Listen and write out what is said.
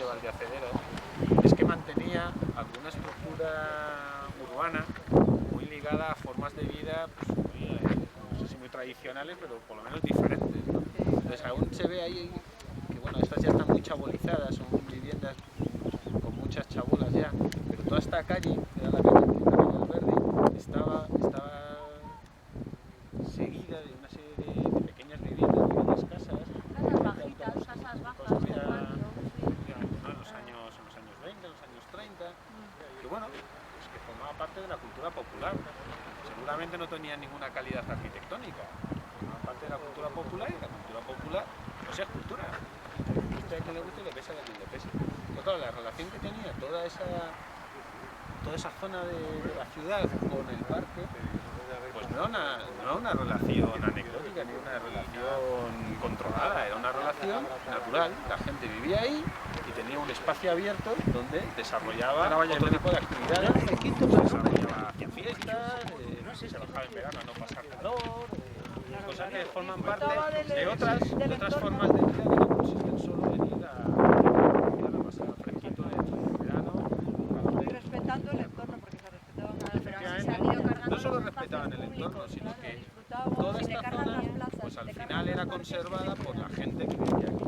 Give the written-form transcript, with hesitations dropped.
de Valdeacederos, es que mantenía alguna estructura urbana muy ligada a formas de vida, pues, muy, no sé si muy tradicionales, pero por lo menos diferentes, ¿no? Entonces aún se ve ahí que, bueno, estas ya están muy chabolizadas, son viviendas con muchas chabolas ya, pero toda esta calle, que era la calle del Verde, estaba seguida de una serie de pequeñas viviendas, pequeñas casas. Casas bajitas, casas bajas, construidas con patio, sí. en los años 20, en los años 30, que bueno, pues que formaba parte de la cultura popular. Seguramente no tenían ninguna calidad arquitectónica, formaba parte de la cultura popular, y la cultura popular pues es cultura. Le guste a quien le guste y le pese a quien le pese. Pero claro, la relación que tenía toda esa zona de la ciudad con el parque, pues no era una relación anecdótica ni una relación controlada, era una relación natural. La gente vivía ahí y tenía un espacio abierto donde desarrollaba otro tipo de actividades, hacía fiestas, se bajaba en verano a no pasar calor, cosas que forman parte de otras formas de vida que no consisten solo en ir a pasar fresquito en verano. Y respetando el entorno, porque se respetaba una Efectivamente, no solo respetaban el entorno, sino que toda esta zona, pues al final era conservada por la gente que vivía aquí.